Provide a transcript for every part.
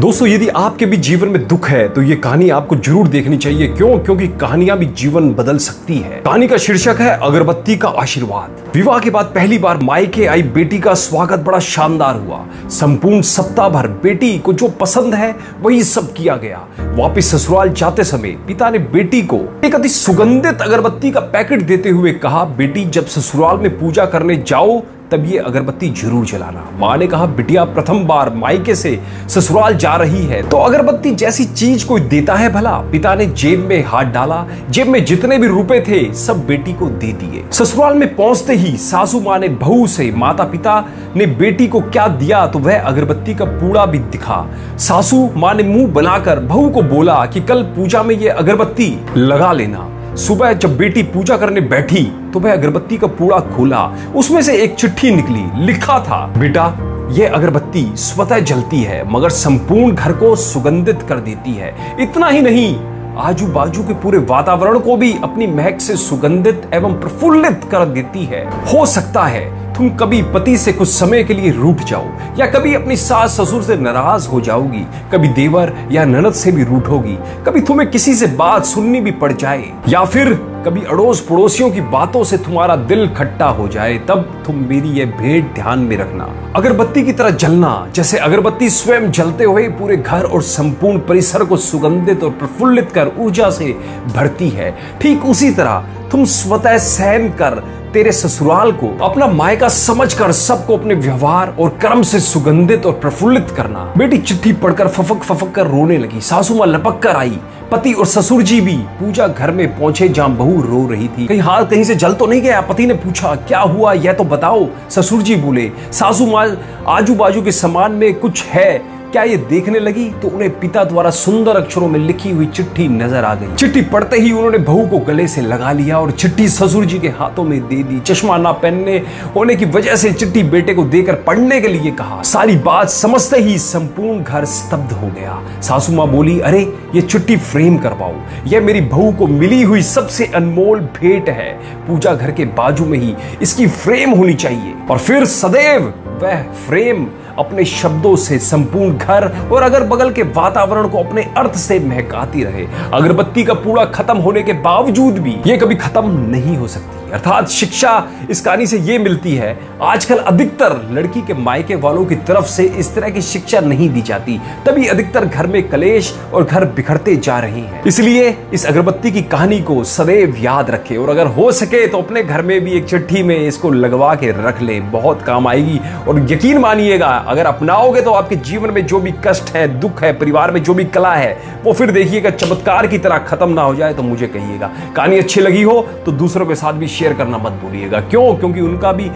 दोस्तों, यदि आपके भी जीवन में दुख है तो ये कहानी आपको जरूर देखनी चाहिए। क्यों? क्योंकि कहानियां भी जीवन बदल सकती है। कहानी का शीर्षक है अगरबत्ती का आशीर्वाद। विवाह के बाद पहली बार मायके आई बेटी का स्वागत बड़ा शानदार हुआ। संपूर्ण सप्ताह भर बेटी को जो पसंद है वही सब किया गया। वापिस ससुराल जाते समय पिता ने बेटी को एक अति सुगंधित अगरबत्ती का पैकेट देते हुए कहा, बेटी जब ससुराल में पूजा करने जाओ तब ये अगरबत्ती जरूर जलाना। माँ ने कहा, बिटिया प्रथम बार मायके से ससुराल जा रही है तो अगरबत्ती जैसी चीज कोई देता है भला। पिता ने जेब में हाथ डाला, जेब में जितने भी रुपए थे सब बेटी को दे दिए। ससुराल में पहुंचते ही सासू माँ ने बहू से माता पिता ने बेटी को क्या दिया तो वह अगरबत्ती का पूड़ा भी दिखा। सासू माँ ने मुंह बनाकर बहू को बोला कि कल पूजा में ये अगरबत्ती लगा लेना। सुबह जब बेटी पूजा करने बैठी तो वह अगरबत्ती का पूड़ा खोला, उसमें से एक चिट्ठी निकली। लिखा था, बेटा यह अगरबत्ती स्वतः जलती है मगर संपूर्ण घर को सुगंधित कर देती है। इतना ही नहीं, आजू बाजू के पूरे वातावरण को भी अपनी महक से सुगंधित एवं प्रफुल्लित कर देती है। हो सकता है तुम कभी पति से कुछ समय के लिए रूठ जाओ, या कभी अपनी सास ससुर से नाराज हो जाओगी, कभी देवर या ननद से भी रूठोगी, कभी तुम्हें किसी से बात सुननी भी पड़ जाए, या फिर कभी अड़ोस पड़ोसियों की बातों से तुम्हारा दिल खट्टा हो जाए, तब तुम मेरी यह भेंट ध्यान में रखना। अगरबत्ती की तरह जलना, जैसे अगरबत्ती स्वयं जलते हुए पूरे घर और संपूर्ण परिसर को सुगंधित और प्रफुल्लित कर ऊर्जा से भरती है, ठीक उसी तरह तुम स्वतः सहन कर तेरे ससुराल को अपना मायका समझकर सबको अपने व्यवहार और कर्म से सुगंधित और प्रफुल्लित करना। बेटी चिट्ठी पढ़कर फफक फफक कर रोने लगी। सासू मां लपक कर आई। पति और ससुर जी भी पूजा घर में पहुंचे जहां बहू रो रही थी। कहीं हाथ कहीं से जल तो नहीं गया? पति ने पूछा, क्या हुआ यह तो बताओ। ससुर जी बोले, सासू मां आजू बाजू के सामान में कुछ है क्या ये देखने लगी तो उन्हें पिता द्वारा सुंदर अक्षरों में लिखी हुई चिट्ठी नजर आ गई। चिट्ठी पढ़ते ही उन्होंने बहू को गले से लगा लिया और चिट्ठी ससुर जी के हाथों में दे दी। चश्मा ना पहनने होने की वजह से चिट्ठी बेटे को देकर पढ़ने के लिए कहा। सारी बात समझते ही संपूर्ण घर स्तब्ध हो गया। सासू मां बोली, अरे ये चिट्ठी फ्रेम करवाओ, यह मेरी बहू को मिली हुई सबसे अनमोल भेंट है। पूजा घर के बाजू में ही इसकी फ्रेम होनी चाहिए और फिर सदैव वह फ्रेम अपने शब्दों से संपूर्ण घर और अगर बगल के वातावरण को अपने अर्थ से महकाती रहे। अगरबत्ती का पूरा खत्म होने के बावजूद भी यह कभी खत्म नहीं हो सकती। अर्थात शिक्षा इस कहानी से यह मिलती है, आजकल अधिकतर लड़की के मायके वालों की तरफ से इस तरह की शिक्षा नहीं दी जाती, तभी अधिकतर घर में कलेश और घर बिखरते जा रहे हैं। इसलिए इस अगरबत्ती की कहानी को सदैव याद रखें और अगर हो सके तो अपने घर में भी एक चिट्ठी में इसको लगवा के रख ले, बहुत काम आएगी। और यकीन मानिएगा, अगर अपनाओगे तो आपके जीवन में जो भी कष्ट है, दुख है, परिवार में जो भी कला है, वो फिर देखिएगा चमत्कार की तरह खत्म ना हो जाए तो मुझे कहिएगा। कहानी अच्छी लगी हो तो दूसरों के साथ भी शेयर करना मत भूलिएगा। क्यों? क्योंकि उनका भी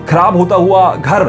खराब होता हुआ घर